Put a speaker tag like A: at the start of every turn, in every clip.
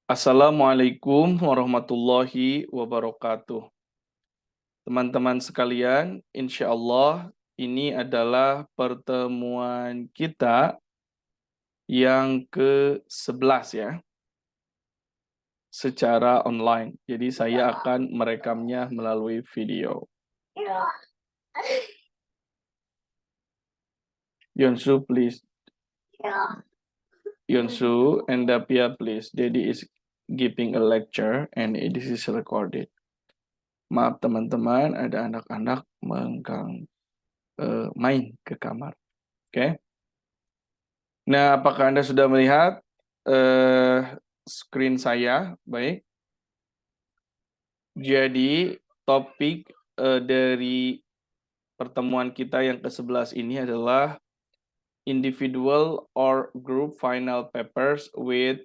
A: Assalamualaikum warahmatullahi wabarakatuh. Teman-teman sekalian, insya Allah ini adalah pertemuan kita yang ke-11 ya, secara online. Jadi saya akan merekamnya melalui video. Yonsu, please. Yonsu and Dapia, please. Daddy is giving a lecture and this is recorded. Maaf teman-teman, ada anak-anak main ke kamar. Oke. Nah, apakah Anda sudah melihat screen saya? Baik. Jadi, topik dari pertemuan kita yang ke-11 ini adalah individual or group final papers with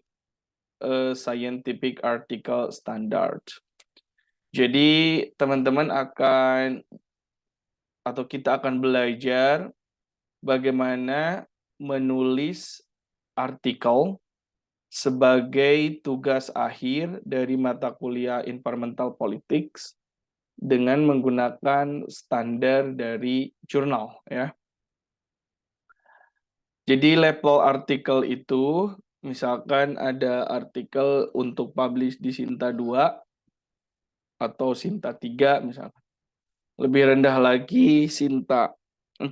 A: a scientific article standard. Jadi, teman-teman kita akan belajar bagaimana menulis artikel sebagai tugas akhir dari mata kuliah Environmental Politics dengan menggunakan standar dari jurnal ya. Jadi level artikel itu misalkan ada artikel untuk publish di Sinta 2 atau Sinta 3 misalkan. Lebih rendah lagi Sinta 4.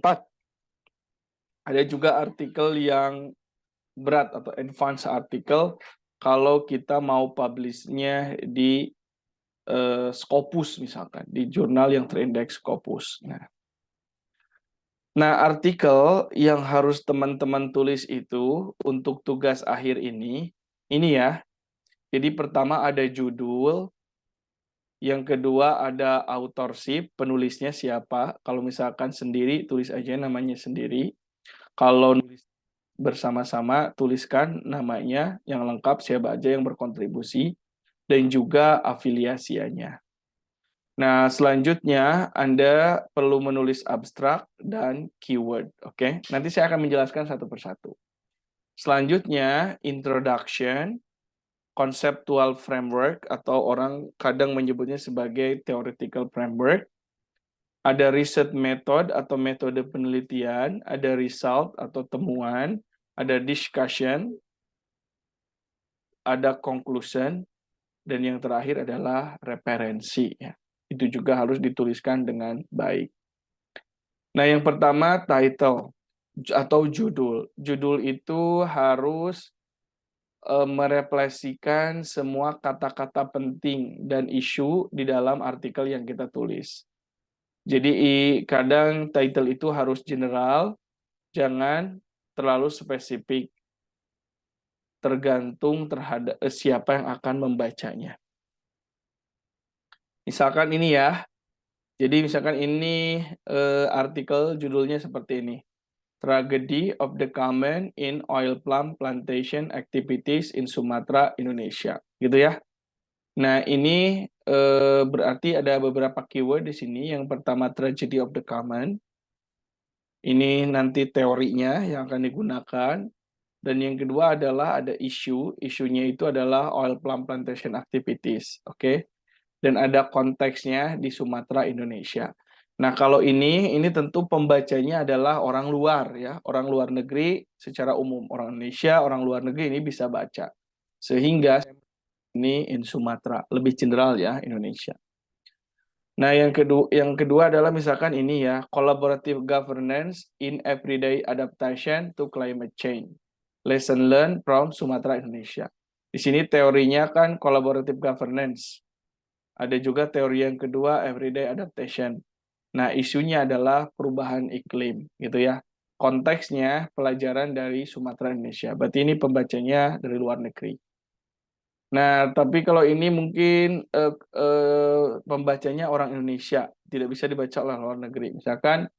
A: Ada juga artikel yang berat atau advance artikel kalau kita mau publish-nya di Scopus misalkan, di jurnal yang terindeks Scopus. Nah, artikel yang harus teman-teman tulis itu untuk tugas akhir ini ya. Jadi pertama ada judul, yang kedua ada authorship, penulisnya siapa. Kalau misalkan sendiri, tulis aja namanya sendiri. Kalau nulis bersama-sama, tuliskan namanya yang lengkap, siapa aja yang berkontribusi, dan juga afiliasinya. Nah, selanjutnya Anda perlu menulis abstrak dan keyword, oke? Nanti saya akan menjelaskan satu persatu. Selanjutnya, introduction, conceptual framework, atau orang kadang menyebutnya sebagai theoretical framework. Ada research method atau metode penelitian, ada result atau temuan, ada discussion, ada conclusion, dan yang terakhir adalah referensi. Ya. Itu juga harus dituliskan dengan baik. Nah, yang pertama title atau judul. Judul itu harus merefleksikan semua kata-kata penting dan isu di dalam artikel yang kita tulis. Jadi kadang title itu harus general, jangan terlalu spesifik, tergantung terhadap siapa yang akan membacanya. Misalkan ini ya, jadi misalkan ini artikel judulnya seperti ini. Tragedy of the Common in Oil Palm Plantation Activities in Sumatera, Indonesia. Gitu ya. Nah, ini berarti ada beberapa keyword di sini. Yang pertama, Tragedy of the Common. Ini nanti teorinya yang akan digunakan. Dan yang kedua adalah ada isu. Isunya itu adalah Oil Palm Plantation Activities. Oke. Dan ada konteksnya di Sumatera, Indonesia. Nah, kalau ini tentu pembacanya adalah orang luar ya, orang luar negeri secara umum, orang Indonesia, orang luar negeri ini bisa baca. Sehingga ini in Sumatera, lebih general ya Indonesia. Nah, yang kedua adalah misalkan ini ya, collaborative governance in everyday adaptation to climate change. Lesson learned from Sumatera, Indonesia. Di sini teorinya kan collaborative governance. Ada juga teori yang kedua, everyday adaptation. Nah, isunya adalah perubahan iklim, gitu ya. Konteksnya pelajaran dari Sumatera, Indonesia. Berarti ini pembacanya dari luar negeri. Nah, tapi kalau ini mungkin pembacanya orang Indonesia, tidak bisa dibaca oleh luar negeri. Misalkan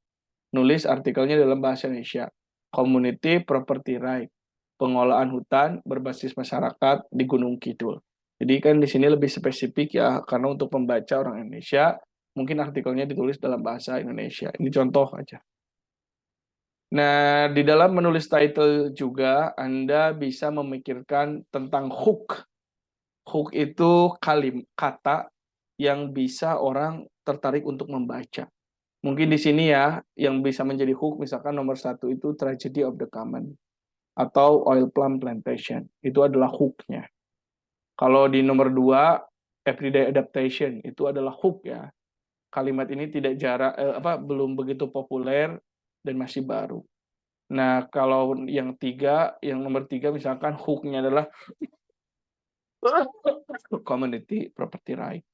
A: nulis artikelnya dalam bahasa Indonesia. Community Property Right, pengolahan hutan berbasis masyarakat di Gunung Kidul. Jadi kan di sini lebih spesifik ya, karena untuk pembaca orang Indonesia, mungkin artikelnya ditulis dalam bahasa Indonesia. Ini contoh aja. Nah, di dalam menulis title juga, Anda bisa memikirkan tentang hook. Hook itu kata yang bisa orang tertarik untuk membaca. Mungkin di sini ya, yang bisa menjadi hook, misalkan nomor 1 itu Tragedy of the Common atau Oil Plum Plantation. Itu adalah hook-nya. Kalau di nomor 2, Everyday Adaptation, itu adalah hook ya. Kalimat ini tidak belum begitu populer dan masih baru. Nah, kalau yang nomor 3 misalkan hook-nya adalah Community Property Right.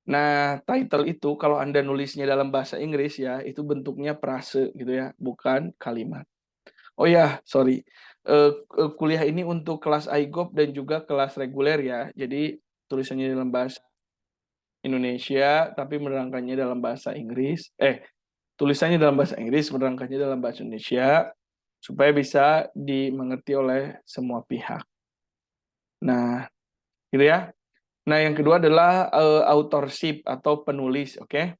A: Nah, title itu kalau Anda nulisnya dalam bahasa Inggris ya, itu bentuknya frase gitu ya, bukan kalimat. Oh ya, sorry. Kuliah ini untuk kelas IGOP dan juga kelas reguler ya. Jadi tulisannya dalam bahasa Indonesia, tapi menerangkannya dalam bahasa Inggris. Tulisannya dalam bahasa Inggris, menerangkannya dalam bahasa Indonesia, supaya bisa dimengerti oleh semua pihak. Nah, gitu ya. Nah, yang kedua adalah authorship atau penulis, oke?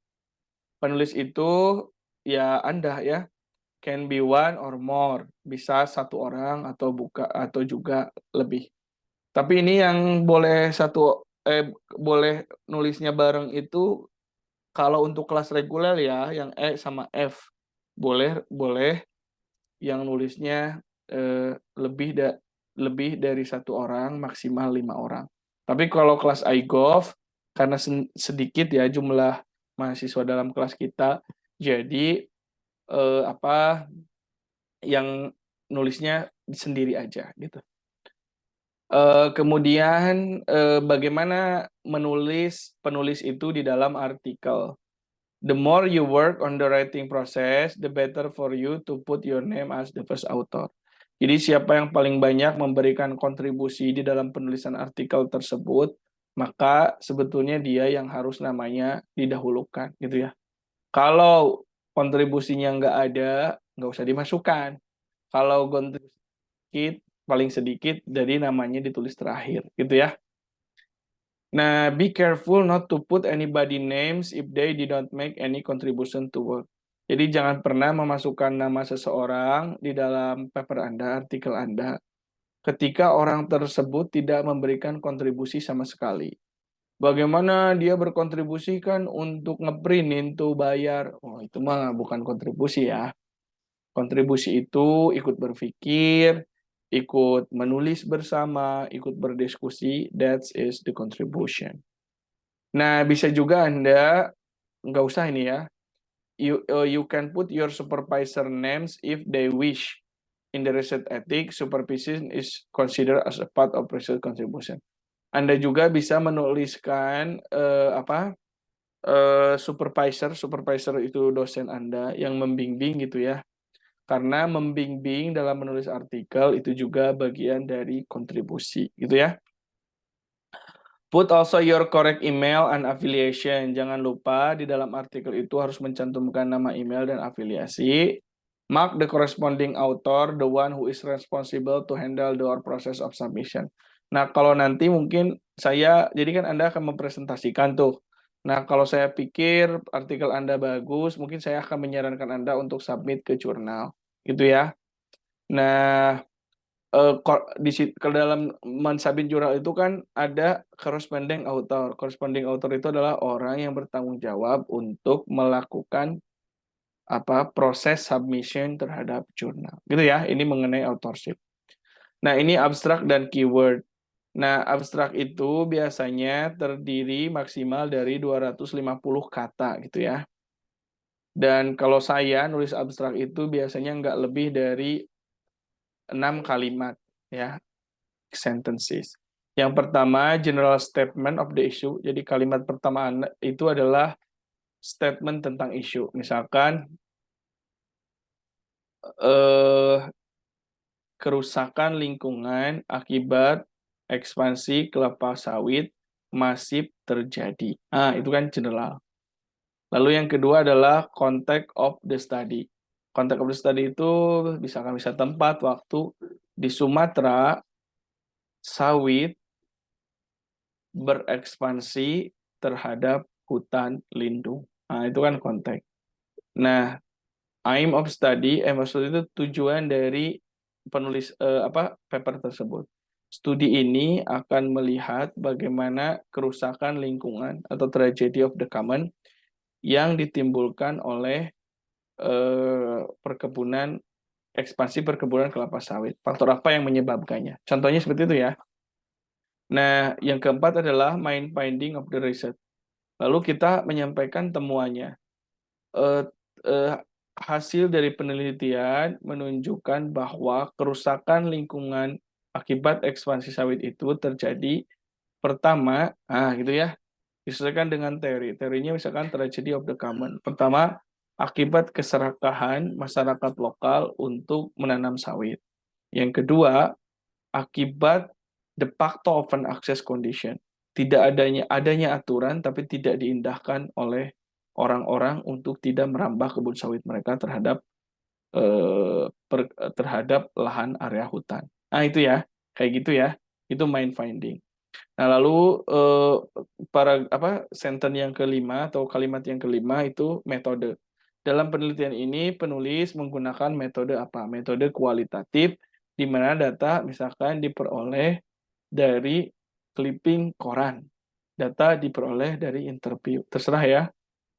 A: Penulis itu ya Anda ya, can be one or more, bisa satu orang atau juga lebih. Tapi ini yang boleh nulisnya bareng itu kalau untuk kelas reguler ya, yang E sama F. Boleh yang nulisnya lebih dari satu orang, maksimal 5 orang. Tapi kalau kelas iGov, karena sedikit ya jumlah mahasiswa dalam kelas kita, jadi yang nulisnya sendiri aja gitu. Kemudian bagaimana penulis itu di dalam artikel. The more you work on the writing process, the better for you to put your name as the first author. Jadi siapa yang paling banyak memberikan kontribusi di dalam penulisan artikel tersebut, maka sebetulnya dia yang harus namanya didahulukan, gitu ya. Kalau kontribusinya nggak ada, nggak usah dimasukkan. Kalau kontribusi paling sedikit, jadi namanya ditulis terakhir, gitu ya. Nah, be careful not to put anybody names if they did not make any contribution to work. Jadi jangan pernah memasukkan nama seseorang di dalam paper Anda, artikel Anda, ketika orang tersebut tidak memberikan kontribusi sama sekali. Bagaimana dia berkontribusi kan untuk ngeprint itu bayar. Oh, itu mah bukan kontribusi ya. Kontribusi itu ikut berpikir, ikut menulis bersama, ikut berdiskusi, that is the contribution. Nah, bisa juga Anda, nggak usah ini ya, you can put your supervisor names if they wish. In the research ethics, supervision is considered as a part of research contribution. Anda juga bisa menuliskan supervisor itu dosen Anda yang membimbing gitu ya. Karena membimbing dalam menulis artikel itu juga bagian dari kontribusi gitu ya. Put also your correct email and affiliation. Jangan lupa di dalam artikel itu harus mencantumkan nama email dan afiliasi. Mark the corresponding author, the one who is responsible to handle the process of submission. Nah, kalau nanti mungkin jadi kan Anda akan mempresentasikan tuh. Nah, kalau saya pikir artikel Anda bagus, mungkin saya akan menyarankan Anda untuk submit ke jurnal. Gitu ya. Nah, ke dalam mensubmit jurnal itu kan ada corresponding author. Corresponding author itu adalah orang yang bertanggung jawab untuk melakukan proses submission terhadap jurnal. Gitu ya, ini mengenai authorship. Nah, ini abstrak dan keyword. Nah, abstrak itu biasanya terdiri maksimal dari 250 kata gitu ya. Dan kalau saya nulis abstrak itu biasanya nggak lebih dari 6 kalimat ya, sentences. Yang pertama, general statement of the issue. Jadi kalimat pertama itu adalah statement tentang isu. Misalkan kerusakan lingkungan akibat ekspansi kelapa sawit masif terjadi. Nah, itu kan general. Lalu yang kedua adalah context of the study. Context of the study itu bisa tempat, waktu. Di Sumatera, sawit berekspansi terhadap hutan lindung. Nah, itu kan konteks. Nah, aim of study itu tujuan dari penulis paper tersebut. Studi ini akan melihat bagaimana kerusakan lingkungan atau tragedy of the common yang ditimbulkan oleh perkebunan ekspansi perkebunan kelapa sawit. Faktor apa yang menyebabkannya? Contohnya seperti itu ya. Nah, yang keempat adalah main finding of the research. Lalu kita menyampaikan temuannya. Eh, eh, Hasil dari penelitian menunjukkan bahwa kerusakan lingkungan akibat ekspansi sawit itu terjadi pertama, gitu ya, disesuaikan dengan teori. Teorinya misalkan tragedy of the common. Pertama, akibat keserakahan masyarakat lokal untuk menanam sawit. Yang kedua, akibat de facto open access condition. Tidak adanya aturan tapi tidak diindahkan oleh orang-orang untuk tidak merambah kebun sawit mereka terhadap lahan area hutan. Nah, itu ya, kayak gitu ya. Itu main finding. Nah, lalu sentence yang kelima atau kalimat yang kelima itu metode. Dalam penelitian ini penulis menggunakan metode apa? Metode kualitatif di mana data misalkan diperoleh dari clipping koran. Data diperoleh dari interview. Terserah ya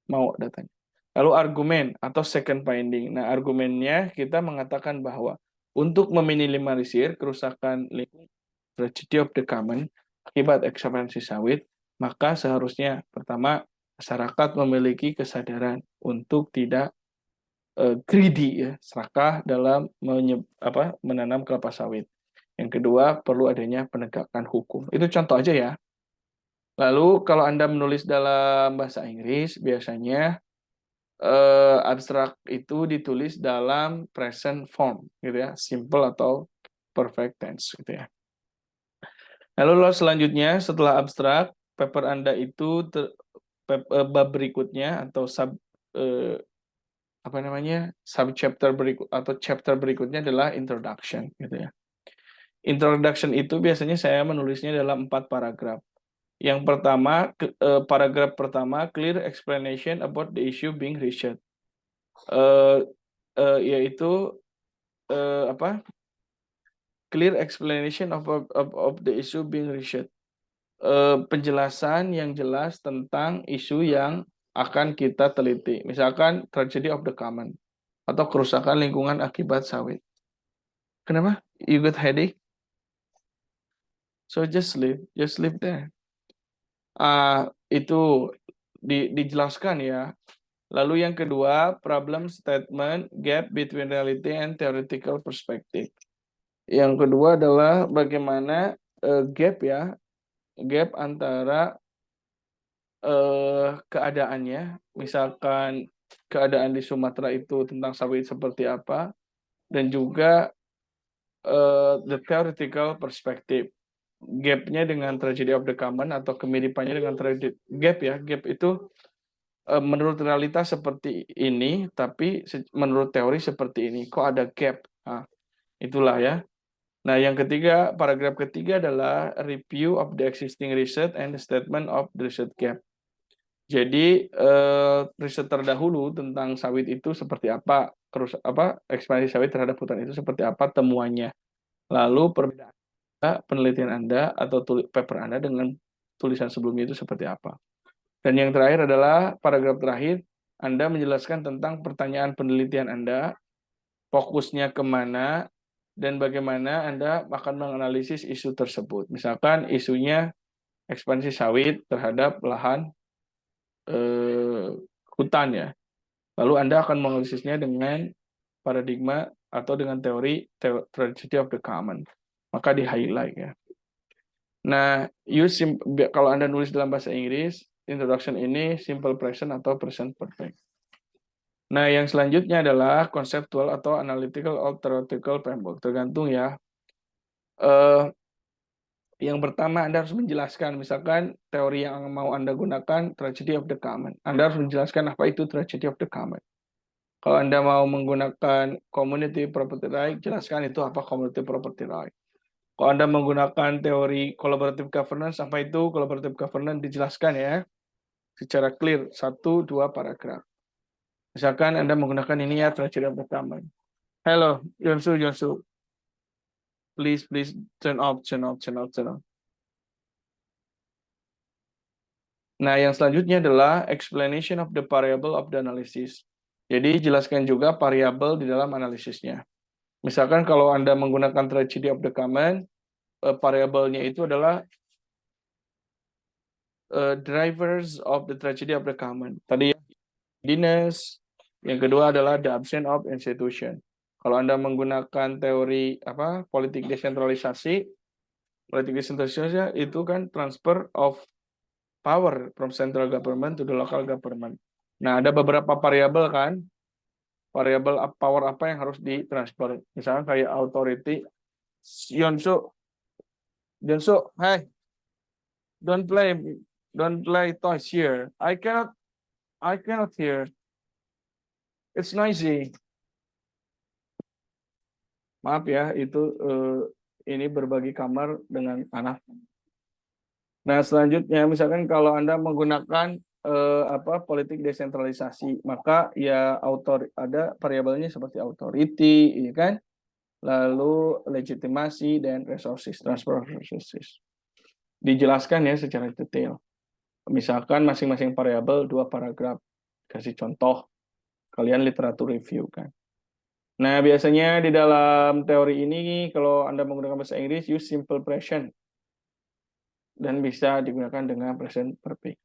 A: mau datanya. Lalu argumen atau second finding. Nah, argumennya kita mengatakan bahwa untuk meminimalisir kerusakan lingkungan tragedy of the common akibat ekspansi sawit, maka seharusnya pertama masyarakat memiliki kesadaran untuk tidak greedy ya, serakah dalam menanam kelapa sawit. Yang kedua, perlu adanya penegakan hukum. Itu contoh aja ya. Lalu kalau Anda menulis dalam bahasa Inggris, biasanya abstrak itu ditulis dalam present form, gitu ya, simple atau perfect tense, gitu ya. Lalu selanjutnya setelah abstrak, paper Anda itu bab berikutnya atau sub chapter berikut atau chapter berikutnya adalah introduction, gitu ya. Introduction itu biasanya saya menulisnya dalam 4 paragraf. Yang pertama, paragraf pertama, clear explanation about the issue being researched. Yaitu clear explanation of the issue being researched. Penjelasan yang jelas tentang isu yang akan kita teliti. Misalkan tragedy of the common atau kerusakan lingkungan akibat sawit. Kenapa? You got headache? So just leave there. Itu dijelaskan ya. Lalu yang kedua, problem statement gap between reality and theoretical perspective. Yang kedua adalah bagaimana gap antara keadaannya, misalkan keadaan di Sumatera itu tentang sawit seperti apa, dan juga the theoretical perspective. Gap-nya dengan tragedy of the common atau kemiripannya dengan tragedy gap itu menurut realitas seperti ini, tapi menurut teori seperti ini. Kok ada gap? Nah, itulah ya. Nah, yang ketiga, paragraf ketiga adalah review of the existing research and the statement of the research gap. Jadi riset terdahulu tentang sawit itu seperti apa, ekspansi sawit terhadap hutan itu seperti apa temuannya. Lalu perbedaan penelitian Anda atau paper Anda dengan tulisan sebelumnya itu seperti apa. Dan yang terakhir adalah paragraf terakhir, Anda menjelaskan tentang pertanyaan penelitian Anda, fokusnya kemana, dan bagaimana Anda akan menganalisis isu tersebut. Misalkan isunya ekspansi sawit terhadap lahan hutan ya. Lalu Anda akan menganalisisnya dengan paradigma atau dengan teori tragedy of the common. Maka di-highlight ya. Nah, kalau Anda nulis dalam bahasa Inggris, introduction ini simple present atau present perfect. Nah, yang selanjutnya adalah conceptual atau analytical or theoretical framework. Tergantung ya. Yang pertama Anda harus menjelaskan, misalkan teori yang mau Anda gunakan tragedy of the common. Anda harus menjelaskan apa itu tragedy of the common. Kalau Anda mau menggunakan community property right, jelaskan itu apa community property right. Kalau Anda menggunakan teori collaborative governance, apa itu collaborative governance, dijelaskan ya secara clear, 1-2 paragraf. Misalkan Anda menggunakan ini ya tragedy of the common. Halo, Jonsu. Please turn off. Nah, yang selanjutnya adalah explanation of the variable of the analysis. Jadi, jelaskan juga variabel di dalam analisisnya. Misalkan kalau Anda menggunakan tragedy of the common, variabelnya itu adalah drivers of the tragedy of the common. Tadi greediness, yang kedua adalah the absence of institution. Kalau Anda menggunakan teori politik desentralisasi itu kan transfer of power from central government to the local government. Nah, ada beberapa variabel kan, variabel power apa yang harus ditransfer. Misalnya kayak authority. Yonsu, hey, don't play toys here. I cannot hear. It's noisy. Maaf ya, itu ini berbagi kamar dengan anak. Nah, selanjutnya misalkan kalau Anda menggunakan politik desentralisasi, maka ya ada variabelnya seperti authority, ya kan? Lalu legitimasi dan resources, transfer of resources. Dijelaskan ya secara detail. Misalkan masing-masing variabel 2 paragraf. Kasih contoh, kalian literatur review kan. Nah, biasanya di dalam teori ini kalau Anda menggunakan bahasa Inggris use simple present dan bisa digunakan dengan present perfect.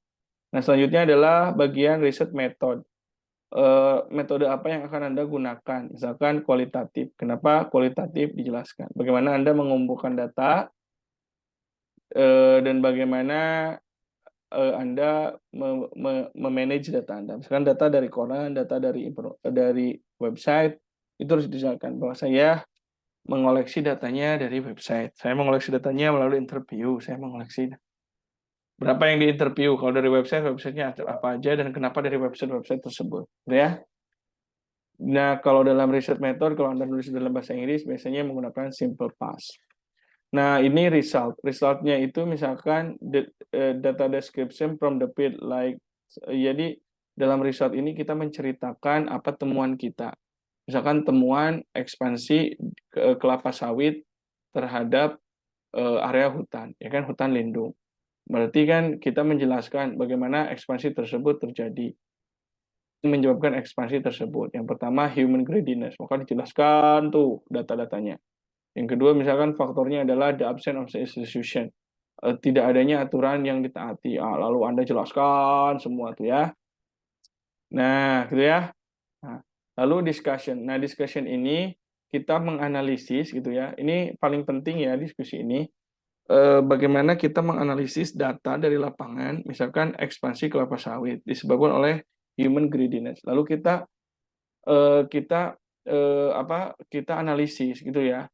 A: Nah, selanjutnya adalah bagian riset method. Metode apa yang akan Anda gunakan? Misalkan kualitatif. Kenapa kualitatif dijelaskan? Bagaimana Anda mengumpulkan data dan bagaimana Anda memanage data Anda. Misalkan data dari koran, data dari website, itu harus dijelaskan bahwa saya mengoleksi datanya dari website. Saya mengoleksi datanya melalui interview. Saya mengoleksi berapa yang diinterview. Kalau dari websitenya apa aja dan kenapa dari website tersebut. Ya. Nah, kalau dalam riset method, kalau Anda nulis dalam bahasa Inggris, biasanya menggunakan simple past. Nah, ini result. Resultnya itu misalkan data description from the field. Jadi, dalam result ini kita menceritakan apa temuan kita. Misalkan temuan ekspansi kelapa sawit terhadap area hutan, ya kan, hutan lindung. Berarti kan kita menjelaskan bagaimana ekspansi tersebut terjadi. Menyebabkan ekspansi tersebut. Yang pertama human greediness, maka dijelaskan tuh data-datanya. Yang kedua misalkan faktornya adalah the absence of institution, tidak adanya aturan yang ditaati. Lalu Anda jelaskan semua tuh ya. Nah, gitu ya. Nah, lalu discussion. Nah, discussion ini kita menganalisis gitu ya. Ini paling penting ya diskusi ini. Bagaimana kita menganalisis data dari lapangan, misalkan ekspansi kelapa sawit disebabkan oleh human greediness. Lalu kita analisis gitu ya.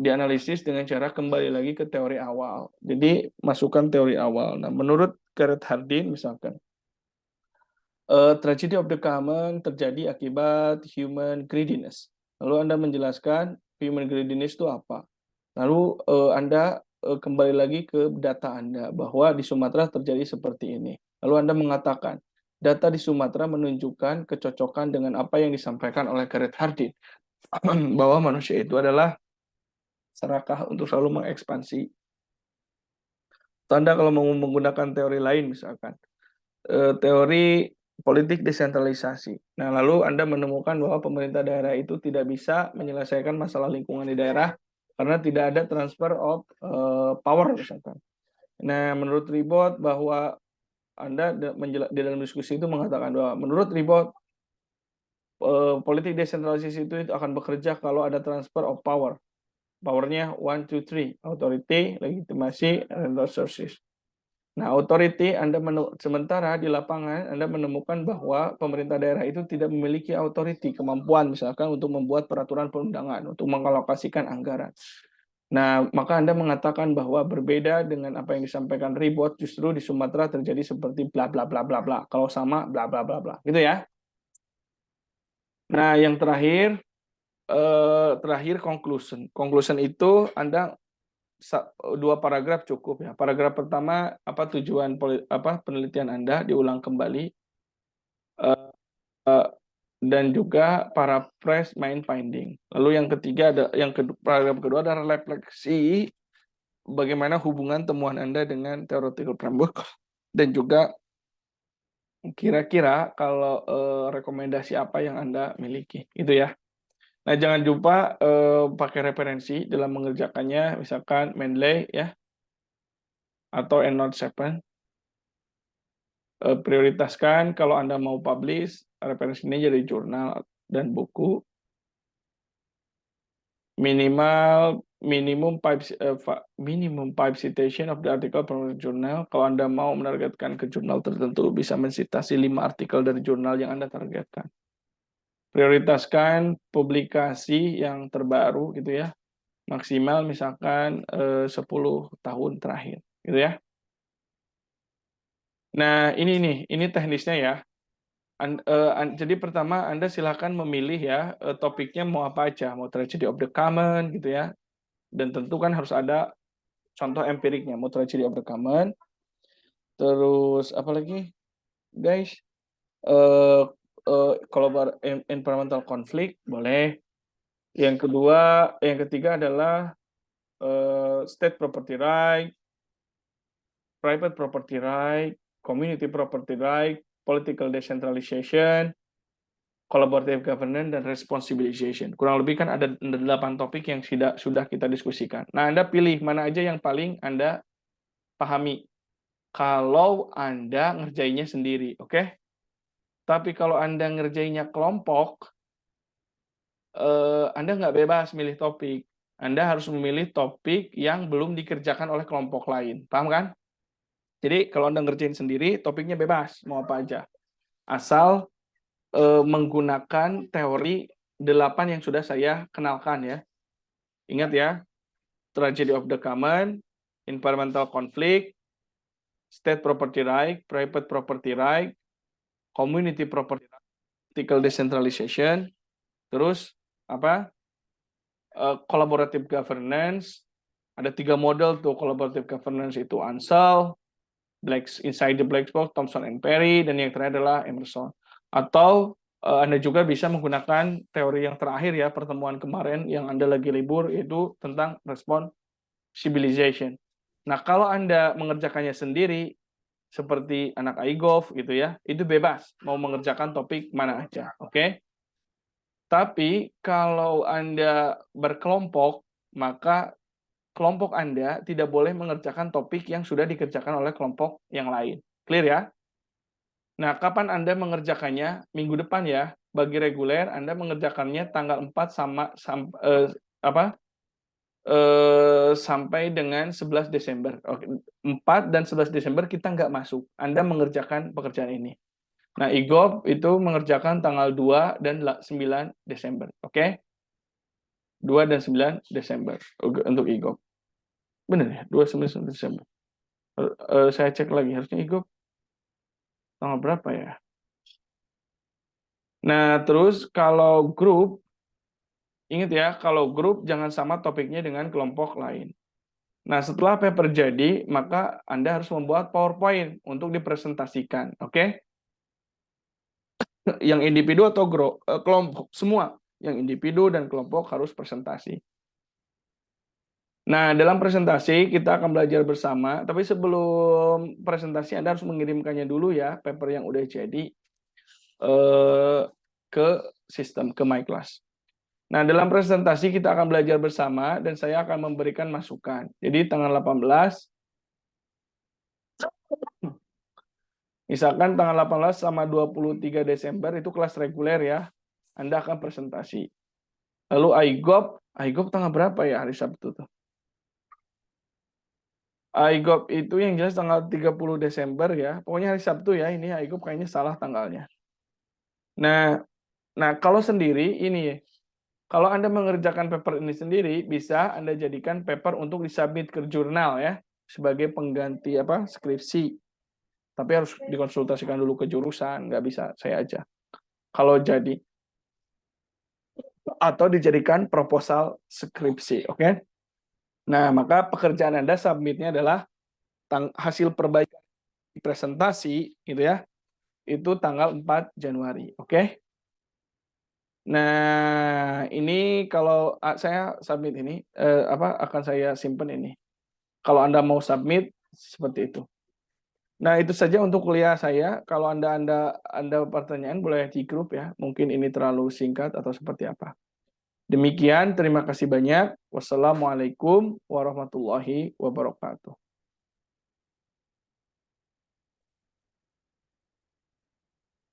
A: Dianalisis dengan cara kembali lagi ke teori awal. Jadi masukkan teori awal. Nah, menurut Gareth Hardin misalkan, tragedy of the common terjadi akibat human greediness. Lalu Anda menjelaskan human greediness itu apa. Lalu Anda kembali lagi ke data Anda bahwa di Sumatera terjadi seperti ini. Lalu Anda mengatakan, data di Sumatera menunjukkan kecocokan dengan apa yang disampaikan oleh Gareth Hardin bahwa manusia itu adalah serakah untuk selalu mengekspansi. Anda kalau mau menggunakan teori lain misalkan, teori politik desentralisasi. Nah, lalu Anda menemukan bahwa pemerintah daerah itu tidak bisa menyelesaikan masalah lingkungan di daerah karena tidak ada transfer of power misalkan. Nah, menurut Ribot bahwa Anda di dalam diskusi itu mengatakan bahwa menurut Ribot politik desentralisasi itu akan bekerja kalau ada transfer of power. Powernya 1, 2, 3, authority, legitimasi, and resources. Nah, authority sementara di lapangan Anda menemukan bahwa pemerintah daerah itu tidak memiliki authority, kemampuan misalkan untuk membuat peraturan perundangan, untuk mengalokasikan anggaran. Nah, maka Anda mengatakan bahwa berbeda dengan apa yang disampaikan Ribot, justru di Sumatera terjadi seperti bla bla bla bla bla. Kalau sama bla bla bla bla. Gitu ya. Nah, yang terakhir conclusion. Conclusion itu Anda 2 paragraf cukup ya. Paragraf pertama apa tujuan penelitian Anda diulang kembali. dan juga paraphrase main finding. Lalu yang ketiga paragraf kedua adalah refleksi bagaimana hubungan temuan Anda dengan theoretical framework dan juga kira-kira kalau rekomendasi apa yang Anda miliki, itu ya. Nah, jangan lupa pakai referensi dalam mengerjakannya, misalkan Mendeley ya atau EndNote 7. Prioritaskan kalau Anda mau publish, referensinya jadi jurnal dan buku. Minimum five citation of the article from the journal. Kalau Anda mau menargetkan ke jurnal tertentu, bisa mensitasi 5 artikel dari jurnal yang Anda targetkan. Prioritaskan publikasi yang terbaru gitu ya. Maksimal misalkan 10 tahun terakhir gitu ya. Nah, ini teknisnya ya. Jadi pertama Anda silakan memilih ya topiknya mau apa aja, mau tragedy of the common gitu ya. Dan tentu kan harus ada contoh empiriknya, mau tragedy of the common. Terus apa lagi, guys? Environmental conflict boleh. Yang ketiga adalah state property right, private property right, community property right, political decentralization, collaborative governance, dan responsibilization. Kurang lebih kan ada 8 topik yang sudah kita diskusikan. Nah, Anda pilih mana aja yang paling Anda pahami. Kalau Anda ngerjainnya sendiri, oke? Tapi kalau Anda ngerjainnya kelompok, Anda nggak bebas milih topik. Anda harus memilih topik yang belum dikerjakan oleh kelompok lain. Paham kan? Jadi kalau Anda ngerjain sendiri, topiknya bebas, mau apa aja. Asal menggunakan teori 8 yang sudah saya kenalkan ya. Ingat ya, tragedy of the common, environmental conflict, state property right, private property right, community property right, political decentralization, terus apa? Collaborative governance. Ada 3 model tuh collaborative governance itu Ansel, Inside the Black Box, Thomson and Perry, dan yang terakhir adalah Emerson. Atau Anda juga bisa menggunakan teori yang terakhir ya, pertemuan kemarin yang Anda lagi libur, yaitu tentang responsibilization. Nah, kalau Anda mengerjakannya sendiri, seperti anak IGOV gitu ya, itu bebas, mau mengerjakan topik mana aja, oke? Tapi kalau Anda berkelompok, maka kelompok Anda tidak boleh mengerjakan topik yang sudah dikerjakan oleh kelompok yang lain. Clear ya? Nah, kapan Anda mengerjakannya? Minggu depan ya. Bagi reguler, Anda mengerjakannya tanggal 4 sampai dengan 11 Desember. Oke, 4 dan 11 Desember kita nggak masuk. Anda mengerjakan pekerjaan ini. Nah, IGOP itu mengerjakan tanggal 2 dan 9 Desember. Oke? 2 dan 9 Desember untuk IGOP. Benar ya? 2 9 Desember. Saya cek lagi, harusnya IGOP tanggal berapa ya? Nah, terus kalau grup, ingat ya, kalau grup jangan sama topiknya dengan kelompok lain. Nah, setelah paper jadi, maka Anda harus membuat PowerPoint untuk dipresentasikan, oke? Yang individu atau kelompok, semua. Yang individu dan kelompok harus presentasi. Nah, dalam presentasi kita akan belajar bersama, tapi sebelum presentasi Anda harus mengirimkannya dulu ya, paper yang udah jadi ke sistem, ke MyClass. Nah, dalam presentasi kita akan belajar bersama dan saya akan memberikan masukan. Jadi tanggal 18, misalkan tanggal 18 sama 23 Desember itu kelas reguler ya, Anda akan presentasi. Lalu IGOP tanggal berapa ya hari Sabtu tuh? IGOP itu yang jelas tanggal 30 Desember ya, pokoknya hari Sabtu ya, ini IGOP kayaknya salah tanggalnya. Nah, kalau sendiri ini, kalau Anda mengerjakan paper ini sendiri, bisa Anda jadikan paper untuk disubmit ke jurnal ya, sebagai pengganti skripsi. Tapi harus dikonsultasikan dulu ke jurusan, nggak bisa saya aja. Kalau jadi, atau dijadikan proposal skripsi, oke? Nah, maka pekerjaan Anda submitnya adalah hasil perbaikan presentasi, gitu ya, itu tanggal 4 Januari, oke? Nah, ini kalau saya submit ini, akan saya simpan ini. Kalau Anda mau submit, seperti itu. Nah, itu saja untuk kuliah saya. Kalau Anda pertanyaan boleh di grup ya. Mungkin ini terlalu singkat atau seperti apa. Demikian, terima kasih banyak. Wassalamualaikum warahmatullahi wabarakatuh.